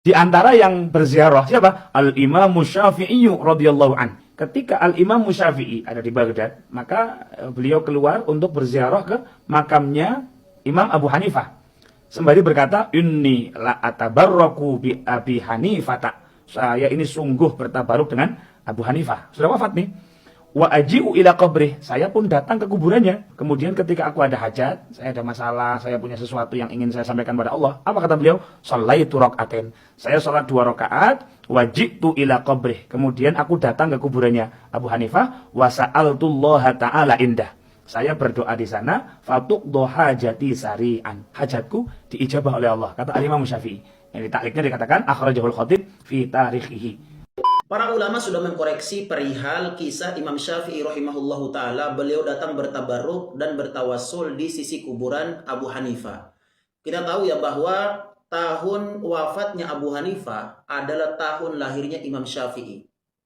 Di antara yang berziarah siapa? Al-Imam Syafi'i radhiyallahu an. Ketika Al-Imam Syafi'i ada di Baghdad, maka beliau keluar untuk berziarah ke makamnya Imam Abu Hanifah. Sembari berkata, "Inni la atabarraku bi Abi Hanifah." Saya ini sungguh bertabaruk dengan Abu Hanifah. Sudah wafat nih. Wa aji'u ila qabrih, saya pun datang ke kuburannya. Kemudian ketika aku ada hajat, saya ada masalah, saya punya sesuatu yang ingin saya sampaikan pada Allah, apa kata beliau? Shallaitu rakaatain, saya salat 2 rakaat, waji'tu ila qabrih, kemudian aku datang ke kuburannya Abu Hanifah, wa sa'altullaha ta'ala indah, saya berdoa di sana, fatuqdu hajati sari'an, hajatku diijabah oleh Allah, kata Imam Syafi'i. Yang takriknya dikatakan akhrajahul khatib fi tarikhihi. Para ulama sudah mengkoreksi perihal kisah Imam Syafi'i rahimahullahu ta'ala. Beliau datang bertabarruk dan bertawassul di sisi kuburan Abu Hanifah. Kita tahu ya bahwa tahun wafatnya Abu Hanifah adalah tahun lahirnya Imam Syafi'i.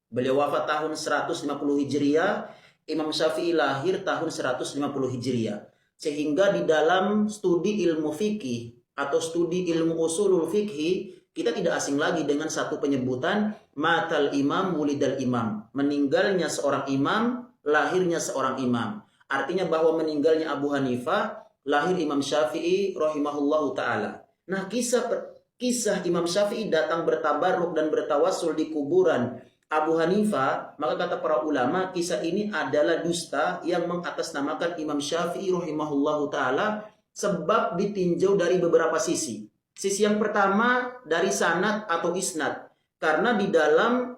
Beliau wafat tahun 150 Hijriah, Imam Syafi'i lahir tahun 150 Hijriah. Sehingga di dalam studi ilmu fikih atau studi ilmu usulul fikih, kita tidak asing lagi dengan satu penyebutan matal imam wulidal imam. Meninggalnya seorang imam, lahirnya seorang imam. Artinya bahwa meninggalnya Abu Hanifah, lahir Imam Syafi'i rahimahullahu ta'ala. Nah, kisah Imam Syafi'i datang bertabarruk dan bertawassul di kuburan Abu Hanifah, maka kata para ulama, kisah ini adalah dusta yang mengatasnamakan Imam Syafi'i rahimahullahu ta'ala, sebab ditinjau dari beberapa sisi. Sisi yang pertama dari sanad atau isnad. Karena di dalam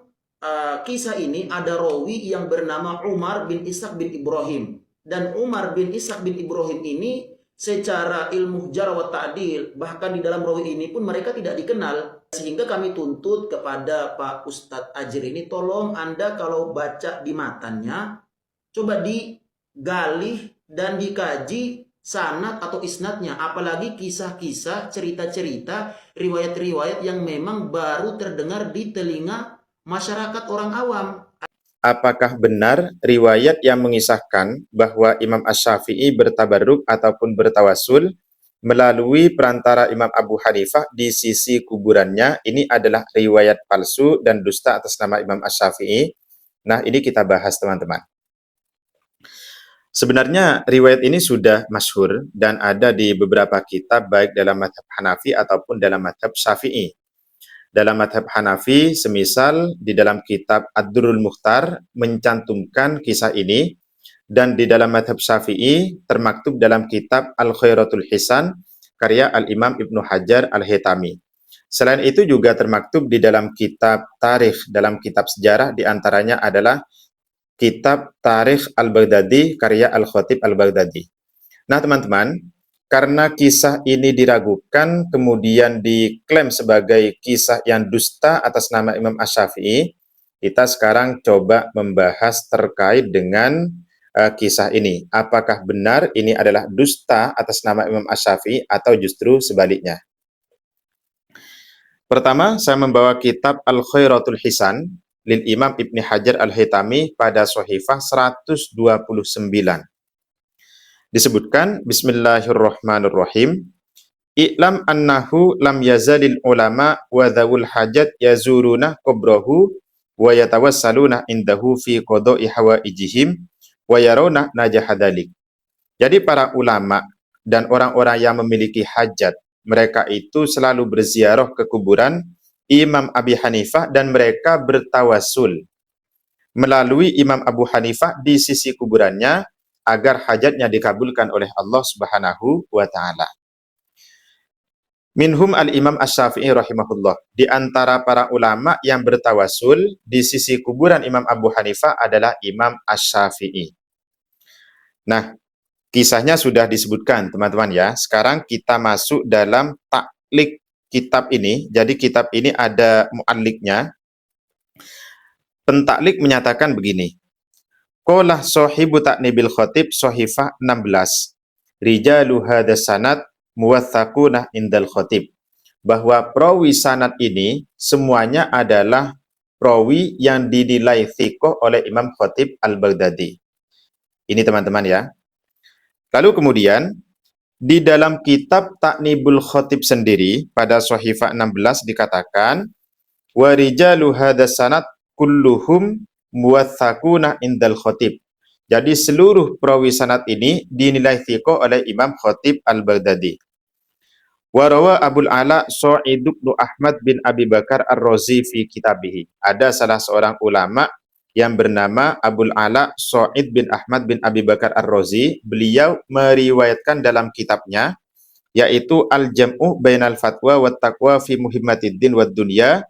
kisah ini ada rawi yang bernama Umar bin Ishaq bin Ibrahim. Dan Umar bin Ishaq bin Ibrahim ini secara ilmu jarh wa ta'dil, bahkan di dalam rawi ini pun mereka tidak dikenal. Sehingga kami tuntut kepada Pak Ustadz Ajir ini, tolong Anda kalau baca di matannya, coba digali dan dikaji sanad atau isnadnya, apalagi kisah-kisah, cerita-cerita, riwayat-riwayat yang memang baru terdengar di telinga masyarakat orang awam. Apakah benar riwayat yang mengisahkan bahwa Imam Asy-Syafi'i bertabarruk ataupun bertawasul melalui perantara Imam Abu Hanifah di sisi kuburannya ini adalah riwayat palsu dan dusta atas nama Imam Asy-Syafi'i? Nah, ini kita bahas, teman-teman. Sebenarnya riwayat ini sudah masyhur dan ada di beberapa kitab baik dalam mazhab Hanafi ataupun dalam mazhab Syafi'i. Dalam mazhab Hanafi, semisal di dalam kitab Ad-Durrul Mukhtar mencantumkan kisah ini, dan di dalam mazhab Syafi'i termaktub dalam kitab Al-Khairatul Hisan karya Al-Imam Ibnu Hajar Al-Haytami. Selain itu juga termaktub di dalam kitab tarikh, dalam kitab sejarah, diantaranya adalah kitab Tarikh Al-Baghdadi karya Al-Khatib Al-Baghdadi. Nah, teman-teman, karena kisah ini diragukan kemudian diklaim sebagai kisah yang dusta atas nama Imam Asy-Syafi'i, kita sekarang coba membahas terkait dengan kisah ini. Apakah benar ini adalah dusta atas nama Imam Asy-Syafi'i atau justru sebaliknya? Pertama, saya membawa kitab Al-Khairatul Hisan lil Imam Ibni Hajar Al-Haytami pada Shahifah 129. Disebutkan, Bismillahirrahmanirrahim, I'lam annahu lam yazalil ulama wa dhawul hajat yazuruna kubrahu wa yatawassaluna indahu fi qada'i hawaijihim wa yarawna najahadalik. Jadi para ulama dan orang-orang yang memiliki hajat, mereka itu selalu berziarah ke kuburan Imam Abi Hanifah dan mereka bertawasul melalui Imam Abu Hanifah di sisi kuburannya agar hajatnya dikabulkan oleh Allah Subhanahu wa taala. Minhum al-Imam Asy-Syafi'i rahimahullah. Di antara para ulama yang bertawasul di sisi kuburan Imam Abu Hanifah adalah Imam Asy-Syafi'i. Nah, kisahnya sudah disebutkan, teman-teman ya. Sekarang kita masuk dalam taklik kitab ini. Jadi kitab ini ada mu'alliknya. Pentaklik menyatakan begini. Qala sahibu ta'nibil khatib Shahifah 16. Rijalu hadas sanad muwaththaquna indal khatib. Bahwa perawi sanad ini semuanya adalah perawi yang dinilai thiqah oleh Imam Khatib Al-Baghdadi. Ini teman-teman ya. Lalu kemudian Di dalam kitab Ta'nibul Khatib sendiri pada Shahifah 16 dikatakan wa rijalu hadas sanad kulluhum muwaththaquna indal khatib. Jadi seluruh perawi sanad ini dinilai thiqah oleh Imam Khatib Al-Baghdadi. Wa rawa Abul Ala Sa'id bin Ahmad bin Abi Bakar Ar-Razi fi kitabihi. Ada salah seorang ulama yang bernama Abul Ala Sa'id bin Ahmad bin Abi Bakar Ar-Razi. Beliau meriwayatkan dalam kitabnya yaitu Al-Jam'u Bainal Fatwa wa Taqwa fi Muhimmatiddin wad Dunya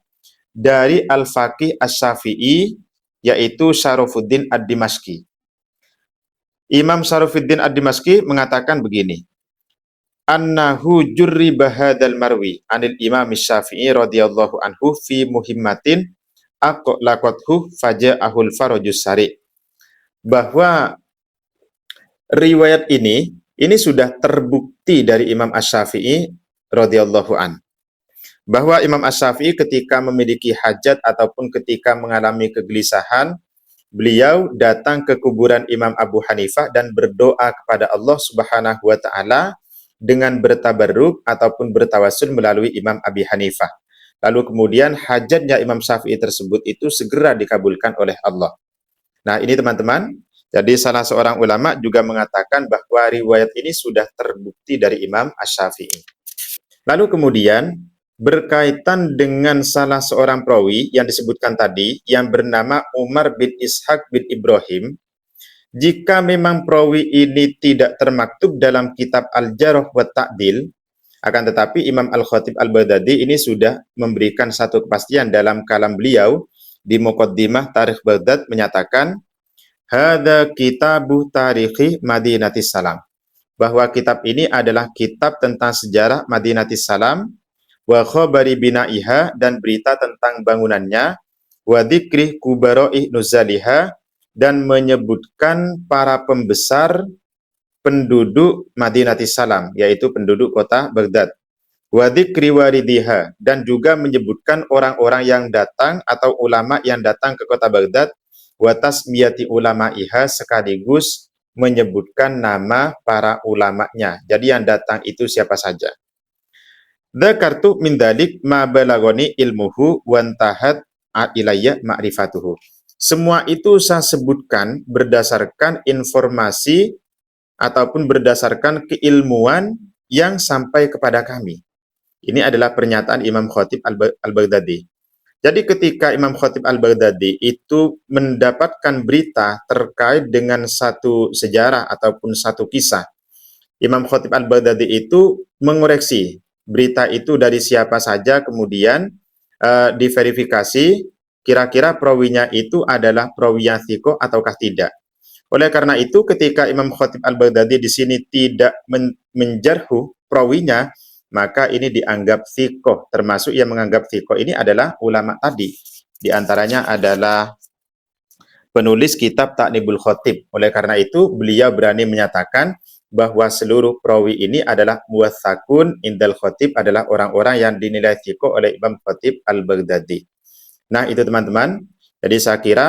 dari Al-Faqih Asy-Syafi'i yaitu Syarafuddin Ad-Dimashqi. Imam Syarafuddin Ad-Dimashqi mengatakan begini, annahu jurriba hadzal marwi anil Imam Syafi'i radhiyallahu anhu fi muhimmatin aqlaqathu faja'ahul farajus sari. Bahwa riwayat ini sudah terbukti dari Imam Asy-Syafi'i radhiyallahu an. Bahwa Imam Asy-Syafi'i ketika memiliki hajat ataupun ketika mengalami kegelisahan, beliau datang ke kuburan Imam Abu Hanifah dan berdoa kepada Allah Subhanahu wa taala dengan bertabarruk ataupun bertawassul melalui Imam Abi Hanifah. Lalu kemudian hajatnya Imam Syafi'i tersebut itu segera dikabulkan oleh Allah. Nah, ini teman-teman, jadi salah seorang ulama juga mengatakan bahwa riwayat ini sudah terbukti dari Imam Asy-Syafi'i. Lalu kemudian berkaitan dengan salah seorang perawi yang disebutkan tadi yang bernama Umar bin Ishaq bin Ibrahim, jika memang perawi ini tidak termaktub dalam kitab Al-Jarh wa Ta'dil, akan tetapi Imam Al-Khatib Al-Baghdadi ini sudah memberikan satu kepastian dalam kalam beliau di Muqaddimah Tarikh Baghdad menyatakan hadza kitabu tarikhi Madinatis Salam, bahwa kitab ini adalah kitab tentang sejarah Madinatis Salam wa khabari bina'iha, dan berita tentang bangunannya, wa dzikri kubara'i nuzaliha, dan menyebutkan para pembesar penduduk Madinatis Salam, yaitu penduduk kota Baghdad. Wa dzikri waridiha, dan juga menyebutkan orang-orang yang datang atau ulama yang datang ke kota Baghdad, wa tasmiyati ulama'iha, sekaligus menyebutkan nama para ulamanya. Jadi yang datang itu siapa saja. Dzakartu min dzalik ma balagoni ilmuhu wa intahat ilayya ma'rifatuhu. Semua itu saya sebutkan berdasarkan informasi ataupun berdasarkan keilmuan yang sampai kepada kami. Ini adalah pernyataan Imam Khatib Al-Baghdadi. Jadi ketika Imam Khatib Al-Baghdadi itu mendapatkan berita terkait dengan satu sejarah ataupun satu kisah, Imam Khatib Al-Baghdadi itu mengoreksi berita itu dari siapa saja, kemudian diverifikasi kira-kira perawinya itu adalah perawi yang thiqah ataukah tidak. Oleh karena itu ketika Imam Khatib Al-Baghdadi di sini tidak menjarhu perawinya, maka ini dianggap thiqah, termasuk yang menganggap thiqah ini adalah ulama tadi. Di antaranya adalah penulis kitab Ta'nibul Khatib. Oleh karena itu beliau berani menyatakan bahwa seluruh perawi ini adalah muwaththaqun indal Khatib, adalah orang-orang yang dinilai thiqah oleh Imam Khatib Al-Baghdadi. Nah, itu teman-teman. Jadi saya kira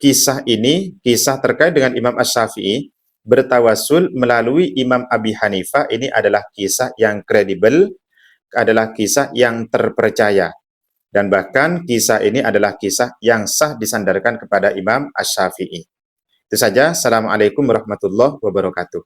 kisah ini, kisah terkait dengan Imam Asy-Syafi'i bertawassul melalui Imam Abi Hanifah, ini adalah kisah yang kredibel, adalah kisah yang terpercaya. Dan bahkan kisah ini adalah kisah yang sah disandarkan kepada Imam Asy-Syafi'i. Itu saja. Assalamualaikum warahmatullahi wabarakatuh.